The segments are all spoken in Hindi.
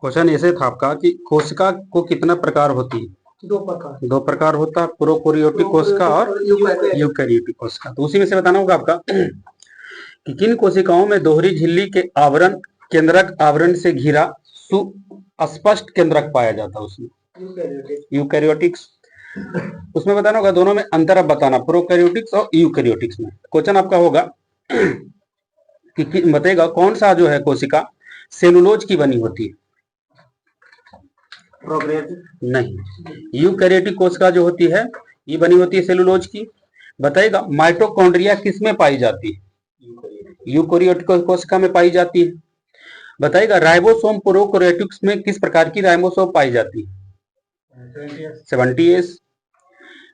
क्वेश्चन ऐसे था आपका कि कोशिका को कितना प्रकार होती है? दो प्रकार होता है, प्रोकैरियोटिक कोशिका और यूकैरियोटिक कोशिका। तो उसी में से बताना होगा आपका कि किन कोशिकाओं में दोहरी झिल्ली के आवरण केंद्रक आवरण से घिरा सुस्पष्ट केंद्रक पाया जाता है उसमें? यूकैरियोटिक्स। उसमें बताना होगा दोनों में अंतर अब बताना, प्रोकैरियोटिक्स और यूकैरियोटिक्स में। क्वेश्चन आपका होगा कि बताएगा कौन सा जो है कोशिका सेलुलोज की बनी होती है? नहीं, यूकैरियोटिक कोशिका जो होती है ये बनी होती है सेलुलोज की। बताएगा माइटोकॉन्ड्रिया किस में पाई जाती है? यूकैरियोटिक कोशिका में पाई जाती है। बताएगा राइबोसोम प्रोकैरियोटिक्स में किस प्रकार की राइबोसोम पाई जाती है? 70S।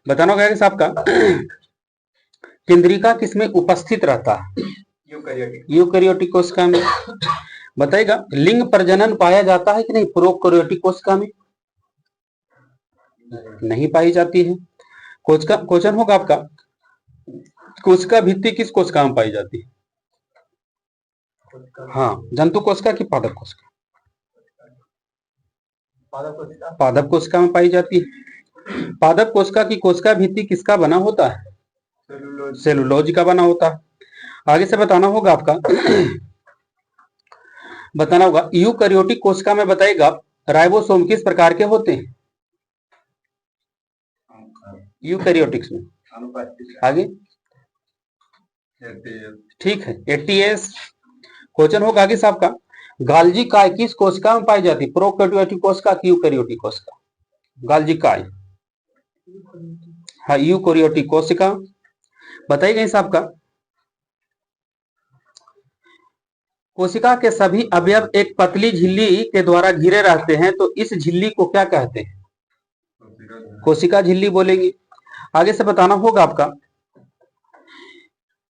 बताना होगा कि आपका केंद्रिका किस में उपस्थित रहता है? यूकैरियोटिक कोशिका में। बताएगा लिंग प्रजनन पाया जाता है कि नहीं प्रोकैरियोटिक कोशिका में? नहीं पाई जाती है। क्वेश्चन होगा आपका कोशिका भित्ति किस कोशिका में पाई जाती है? हाँ, जंतु कोशिका की पादप कोशिका? पादप कोशिका में पाई जाती है। पादप कोशिका की कोशिका भित्ति किसका बना होता है? सेलुलोज का बना होता है। आगे से बताना होगा आपका बताना होगा यूकैरियोटिक कोशिका में बताएगा राइबोसोम किस प्रकार के होते हैं? यूकैरियोटिक्स में आगे ठीक है 80S। क्वेश्चन होगा आगे साहब का गाल्जी काय किस कोशिका में पाई जाती है? प्रोकैरियोटिक कोशिका की यूकैरियोटिक कोशिका? गाल्जी काय, हाँ यूकैरियोटिक कोशिका। बताइए साहब का कोशिका के सभी अवयव एक पतली झिल्ली के द्वारा घिरे रहते हैं, तो इस झिल्ली को क्या कहते हैं? कोशिका झिल्ली बोलेंगे। आगे से बताना होगा आपका,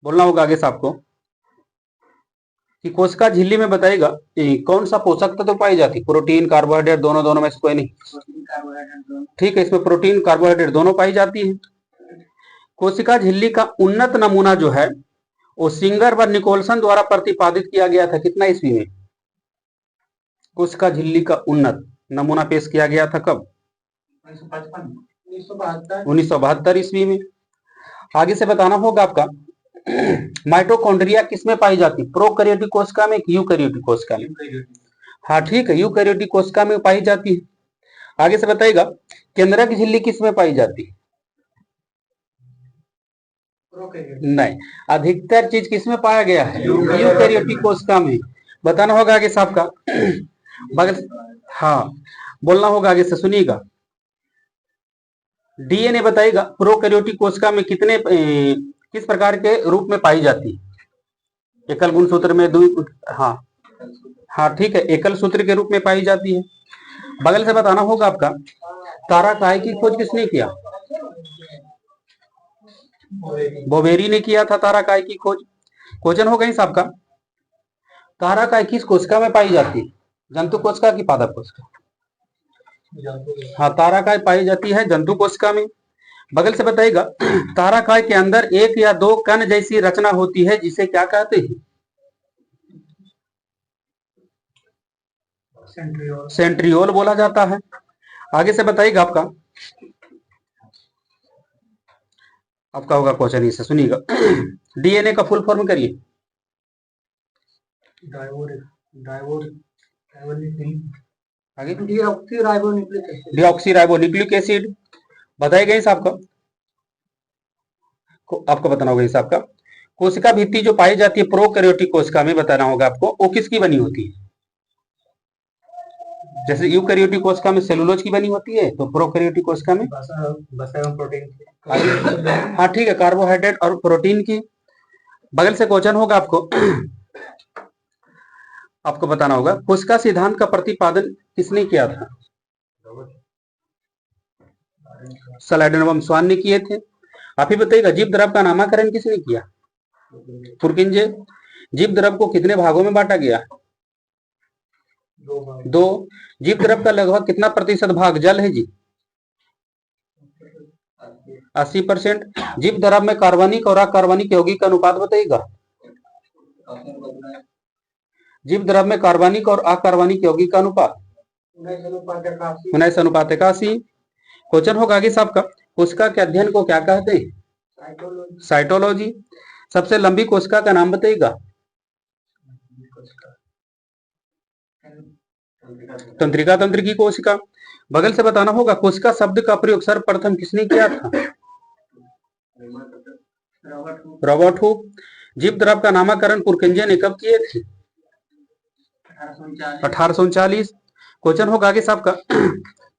बोलना होगा आगे से आपको कि कोशिका झिल्ली में बताएगा कौन सा पोषक तत्व पाई जाती? प्रोटीन कार्बोहाइड्रेट दोनों में से कोई नहीं। ठीक है, इसमें प्रोटीन कार्बोहाइड्रेट दोनों पाई जाती है। कोशिका झिल्ली का उन्नत नमूना जो है वो सिंगर व निकोलसन द्वारा प्रतिपादित किया गया था कितना ईस्वी में? कोशिका झिल्ली का उन्नत नमूना पेश किया गया था कब? 1972 ईस्वी में। आगे से बताना होगा आपका माइटोकॉन्ड्रिया किसमें पाई जाती? प्रोकैरियोटिक कोशिका में, यूकैरियोटिक कोशिका में? हाँ ठीक है, यूकैरियोटिक कोशिका में पाई जाती है। आगे से बताइएगा केंद्रक झिल्ली किसमें पाई जाती है? नहीं, अधिकतर चीज किसमें पाया गया है? यूकैरियोटिक कोशिका में। बताना होगा आगे साहब का बगल, हाँ बोलना होगा आगे से, सुनिएगा डीएनए बताइएगा प्रोकैरियोटिक कोशिका में कितने किस प्रकार के रूप में पाई जाती है? एकल गुणसूत्र में हाँ हाँ ठीक है, एकल सूत्र के रूप में पाई जाती है। बगल से बताना होगा आपका ताराकाय की खोज किसने किया? बोवेरी ने किया था ताराकाय की खोज। क्वेश्चन हो गई साहब का ताराकाय किस कोशिका में पाई जाती है? जंतु कोशिका की पादप कोशिका? हाँ, ताराकाय पाई जाती है जंतु कोशिका में। बगल से बताइएगा ताराकाय के अंदर एक या दो कण जैसी रचना होती है जिसे क्या कहते हैं? सेंट्रियोल बोला जाता है। आगे से बताइएगा आपका होगा क्वेश्चन, इसे सुनिएगा डीएनए का फुल फॉर्म करिए। आगे डीऑक्सीराइबोन्यूक्लिक एसिड। बताइएगा इस आपको बताना होगा इस आपका कोशिका भित्ति जो पाई जाती है प्रोकैरियोटिक कोशिका में, बताना होगा आपको वो किसकी बनी होती है? जैसे यूकैरियोटिक कोशिका में सेलुलोज की बनी होती है, तो प्रोकैरियोटिक कोशिका में प्रोटीन। हाँ ठीक है, कार्बोहाइड्रेट और प्रोटीन की। बगल से क्वेश्चन होगा आपको बताना होगा कोशिका सिद्धांत का प्रतिपादन किसने किया था? सलाइडेनबम स्वान ने किए थे। आप ही बताइएगा जीव द्रव का नामकरण किसने किया? पुरकिंजे। जीव द्रव को कितने भागों में बांटा गया? दो। जीव द्रव का लगभग कितना प्रतिशत भाग जल है जी? 80%। जीव द्रव में कार्बनिक और अकार्बनिक यौगिक का अनुपात बताइएगा। जीव द्रव में कार्बनिक और अकार्बनिक यौगिक का अनुपात 19 अनुपात 81। क्वेश्चन होगा आगे साहब का, कोशिका के अध्ययन को क्या कहते हैं? साइटोलॉजी। सबसे लंबी कोशिका का नाम बताइएगा। तंत्रिका तंत्र की कोशिका। बगल से बताना होगा, कोशिका शब्द का प्रयोग सर्वप्रथम किसने किया था? Robert Hooke. जीव द्रव का नामकरण पुरकिंजे ने कब किए थे? 1839। क्वेश्चन होगा आगे साहब का,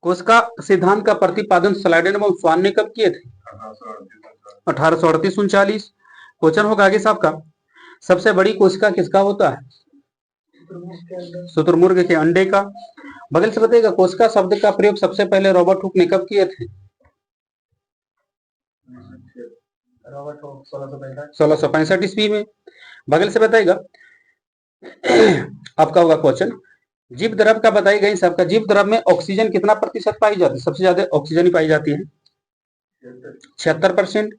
कोशिका सिद्धांत का प्रतिपादन स्लाइडेन एवं स्वान ने कब किए थे? 1838-39। क्वेश्चन होगा आगे साहब का, सबसे बड़ी कोशिका किसका होता है? शुतुरमुर्ग के अंडे का। बगल से बताइएगा, कोशिका शब्द का प्रयोग सबसे पहले रॉबर्ट हुक ने कब किए थे? 1665 ईस्वी में। बगल से बताइएगा, आपका होगा क्वेश्चन, जीव द्रव का बताई गई सबका, जीव द्रव में ऑक्सीजन कितना प्रतिशत पाई जाती है? सबसे ज्यादा ऑक्सीजन ही पाई जाती है, 76%।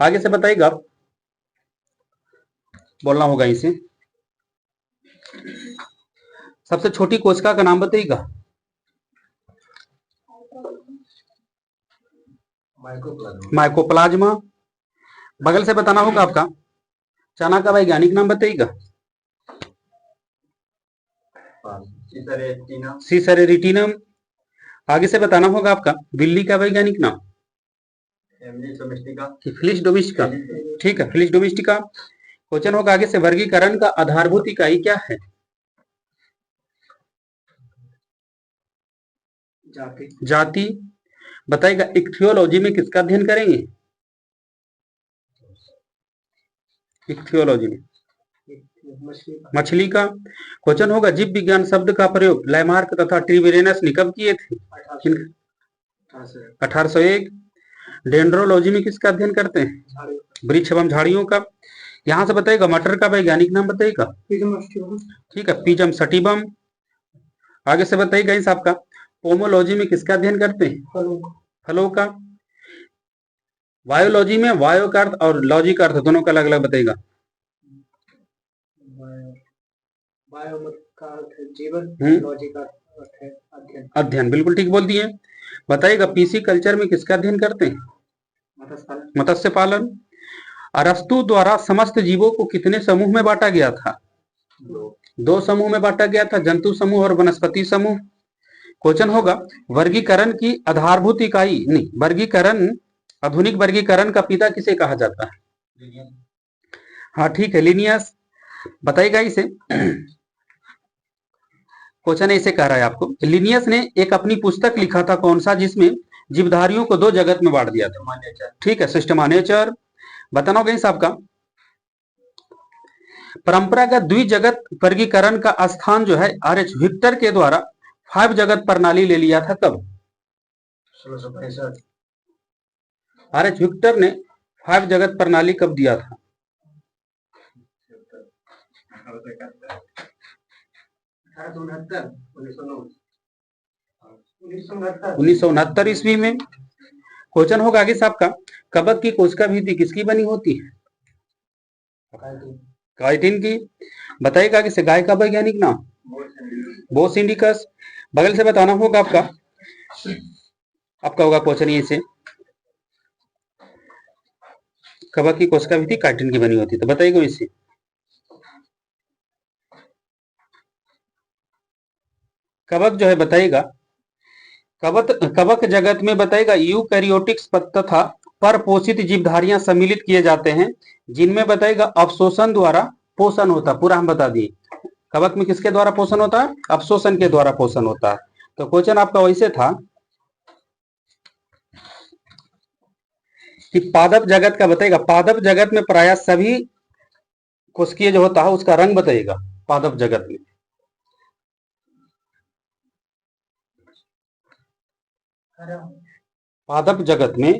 आगे से बताइएगा, बोलना होगा इसे, सबसे छोटी कोशिका का नाम बताइएगा। माइकोप्लाज्मा। बगल से बताना होगा आपका, चना का वैज्ञानिक नाम बताइएगा। सीसरेटिनम। आगे से बताना होगा आपका, बिल्ली का वैज्ञानिक नाम। Phyllis domestica. ठीक है, फिलिस डोमेस्टिका। क्वेश्चन होगा आगे से, वर्गीकरण का आधारभूत इकाई क्या है? जाति। बताइएगा, इक्थियोलॉजी में किसका अध्ययन करेंगे? इक्थियोलॉजी में मछली का। क्वेश्चन होगा, जीव विज्ञान शब्द का प्रयोग लैमार्क तथा ट्रिवेरियस ने कब किए थे? 1801। डेंड्रोलॉजी में किसका अध्ययन करते हैं? वृक्ष एवं झाड़ियों का। यहां से बताइएगा, मटर का वैज्ञानिक नाम बताइएगा। ठीक है, पिजम सटिबम। आगे से बताइएगा इस आपका, पोमोलॉजी में किसका अध्ययन करते हैं? फलों का। बायोलॉजी में बायो का अर्थ और लॉजी का अर्थ दोनों का अलग अलग बताइएगा। अध्ययन, बिल्कुल ठीक बोल दिए। बताइएगा, पीसी कल्चर में किसका अध्ययन करते हैं? मत्स्य पालन। अरस्तु द्वारा समस्त जीवों को कितने समूह में बांटा गया था? 2 समूह में बांटा गया था, जंतु समूह और वनस्पति समूह। क्वेश्चन होगा, वर्गीकरण की आधारभूत इकाई नहीं, वर्गीकरण, आधुनिक वर्गीकरण का पिता किसे कहा जाता है? हाँ ठीक है, लिनियस। बताइएगा इसे, क्वेश्चन ऐसे कह रहा है आपको, लिनियस ने एक अपनी पुस्तक लिखा था, कौन सा, जिसमें जीवधारियों को 2 जगत में बांट दिया था। ठीक है, सिस्टम ऑफ नेचर। बताना होगा इस आपका, परंपरागत द्विजगत वर्गीकरण का स्थान जो है आर.एच. विक्टर के द्वारा 5 जगत प्रणाली ले लिया था, कब? 1665। आर.एच. विक्टर ने 5 जगत प्रणाली कब दिया था? 1969 ईस्वी में। क्वेश्चन होगा आगे साहब का, कवक की कोशिका भित्ति किसकी बनी होती है? काइटिन की। बताइएगा कि गाय का वैज्ञानिक नाम? बोस इंडिकस। बगल से बताना होगा आपका होगा क्वेश्चन ये से, कवक की कोशिका भित्ति काइटिन की बनी होती है, तो बताइएगा इसे। कवक जो है बताइएगा, कवक जगत में बताइएगा यूकैरियोटिक्स तथा परपोषित जीवधारियां सम्मिलित किए जाते हैं, जिनमें बताइएगा अवशोषण द्वारा पोषण होता है। पूरा हम बता दिए, कवक में किसके द्वारा पोषण होता है? अवशोषण के द्वारा पोषण होता है। तो क्वेश्चन आपका वैसे था कि पादप जगत का बताइएगा, पादप जगत में प्राय सभी कोशिकीय जो होता है उसका रंग बताइएगा। पादप जगत में पादप जगत में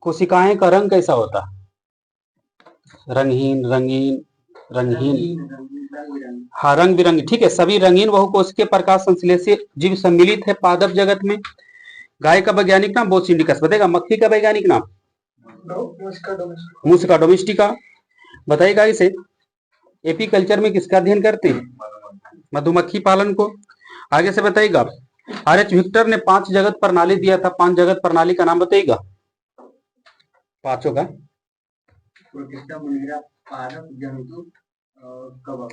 कोशिकाएं का रंग कैसा होता है? रंगहीन, रंगीन, रंगहीन, हाँ रंग बिरंगी। ठीक है, सभी रंगीन बहुकोशिकीय प्रकाश संश्लेषी जीव सम्मिलित है पादप जगत में। गाय का वैज्ञानिक नाम बोस इंडिकस। बताएगा, मक्खी का वैज्ञानिक नाम? मूसिका डोमेस्टिका। बताइएगा इसे, एपीकल्चर में किसका अध्ययन करते हैं? मधुमक्खी पालन को। आगे से बताइएगा, आर एच विक्टर ने 5 जगत प्रणाली दिया था, 5 जगत प्रणाली का नाम बताइएगा, पांचों का।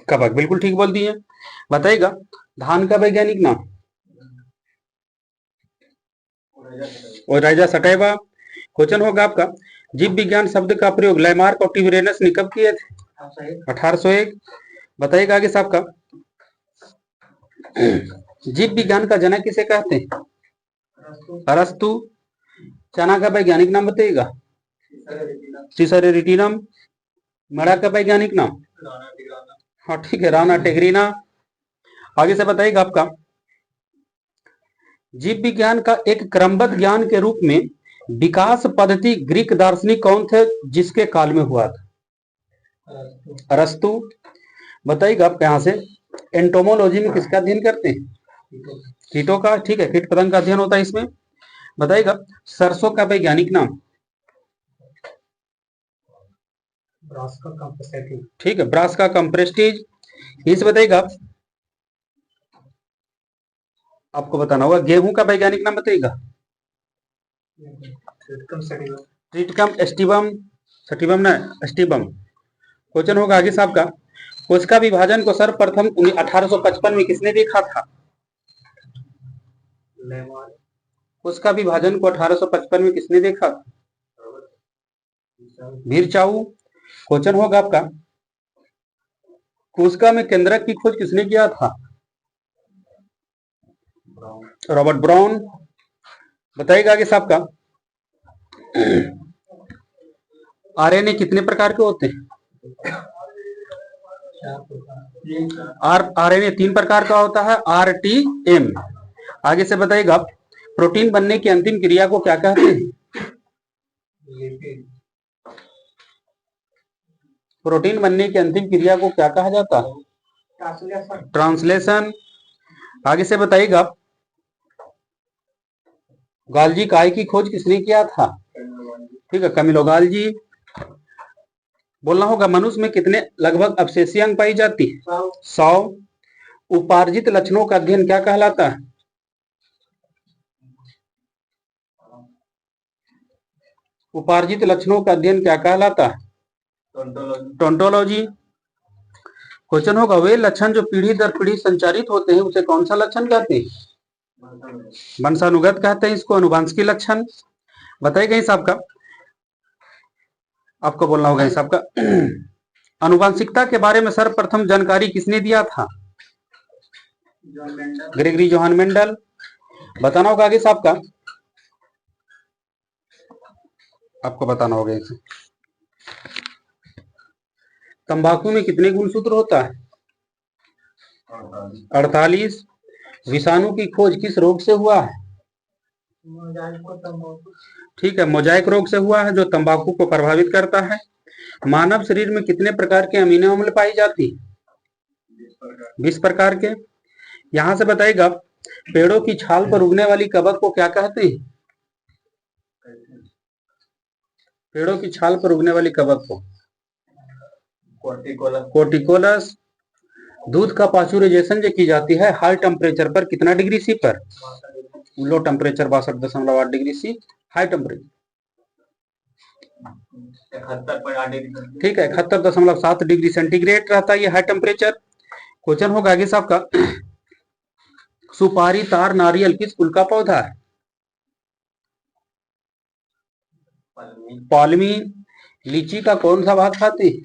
कवक, बिल्कुल ठीक बोल दिए। बताइएगा धान का वैज्ञानिक नाम, ओराइजा सटैवा। क्वेश्चन होगा आपका, जीव विज्ञान शब्द का प्रयोग लैमार्क और टिबरेनस ने कब किए थे? 1801। बताइएगा आगे साहब का, जीव विज्ञान का जनक किसे कहते हैं? अरस्तु। चना का वैज्ञानिक नाम बताइएगा, सीसर रेटिनम। मड़ा का वैज्ञानिक नाम, हाँ ठीक है, राना टेगरीना। आगे से बताइएगा आपका, जीव विज्ञान का एक क्रमबद्ध ज्ञान के रूप में विकास पद्धति ग्रीक दार्शनिक कौन थे जिसके काल में हुआ था? अरस्तु। बताइएगा आप यहां से, एंटोमोलॉजी में किसका अध्ययन करते हैं? कीटों का, ठीक है, कीट पतंग का अध्ययन होता है इसमें। बताइएगा सरसों का वैज्ञानिक नाम, ब्रासिका कंप्रेस्टिज, ठीक है, ब्रासिका कंप्रेस्टिज। इस बताइएगा, आपको बताना होगा गेहूं का वैज्ञानिक नाम बताइएगा, ट्रिटिकम एस्टिवम, सटिवम ना एस्टिवम। क्वेश्चन होगा आगे साहब का, कोशिका विभाजन को सर्वप्रथम 1855 में किसने देखा था? कोशिका विभाजन को 1855 में किसने देखा? वीरचाऊ। क्वेश्चन होगा आपका, कोशिका में केंद्रक की खोज किसने किया था? Robert brown. बताइएगा आगे साहब का, आरएनए कितने प्रकार के होते हैं? आरएनए 3 प्रकार का होता है, आरटीएम। आगे से बताइएगा, प्रोटीन बनने की अंतिम क्रिया को क्या कहते हैं? प्रोटीन बनने की अंतिम क्रिया को क्या कहा जाता है? ट्रांसलेशन। आगे से बताइएगा, गाल्जी काय की खोज किसने किया था? ठीक है, कमिलो गाल्जी। बोलना होगा, मनुष्य में कितने लगभग अवशेषीय अंग पाई जाती है? 100। उपार्जित लक्षणों का अध्ययन क्या कहलाता है? उपार्जित लक्षणों का अध्ययन क्या कहलाता है? टोंटोलॉजी। क्वेश्चन होगा, वे लक्षण जो पीढ़ी दर पीढ़ी संचारित होते हैं उसे कौन सा लक्षण कहते हैं? वंशानुगत कहते हैं इसको, अनुवांशिक लक्षण। बताइएगा इस आपका, आपको बोलना होगा इस आपका, अनुवांशिकता के बारे में सर्वप्रथम जानकारी किसने दिया था? Gregory Johan Mendel. बताना होगा आगे साहब का, आपको बताना होगा इसे, तंबाकू में कितने गुणसूत्र होता है? 48। विषाणु की खोज किस रोग से हुआ है? ठीक है, मोजाइक रोग से हुआ है जो तंबाकू को प्रभावित करता है। मानव शरीर में कितने प्रकार के अमीनो अम्ल पाई जाती है? 20 प्रकार के। यहां से बताइएगा, पेड़ों की छाल पर उगने वाली कवक को क्या कहते हैं? पेड़ों की छाल पर उगने वाली कवक को कोर्टिकोलस। दूध का पास्चुराइजेशन जो की जाती है हाई टेम्परेचर पर, कितना डिग्री सी पर? Low temperature 62.8 degree C, high temperature 71.8, ठीक है, 71.7 डिग्री सेंटीग्रेड रहता है ये हाई टेम्परेचर। क्वेश्चन होगा आगे साहब का, सुपारी, तार, नारियल किस कुल का पौधा है? पालमी। लीची का कौन सा भाग खाते हैं?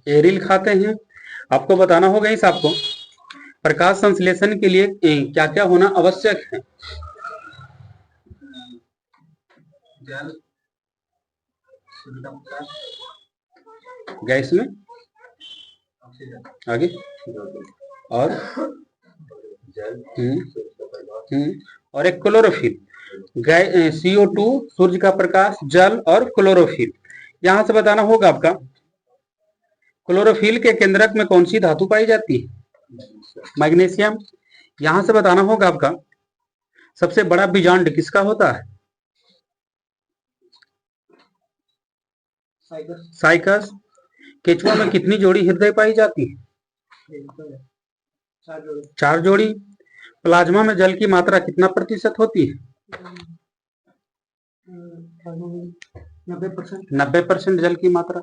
एरिल खाते हैं। आपको बताना होगा इस आपको, प्रकाश संश्लेषण के लिए क्या क्या होना आवश्यक है? जल, गैस में आगे और और एक क्लोरोफिल, CO2, सूर्य का प्रकाश, जल और क्लोरोफिल। यहां से बताना होगा आपका, क्लोरोफिल के केंद्रक में कौन सी धातु पाई जाती है? मैग्नीशियम। यहां से बताना होगा आपका, सबसे बड़ा बीजांड किसका होता है? साइकस। केचुआ में कितनी जोड़ी हृदय पाई जाती है? 4 जोड़ी। प्लाज्मा में जल की मात्रा कितना प्रतिशत होती है? 90% जल की मात्रा।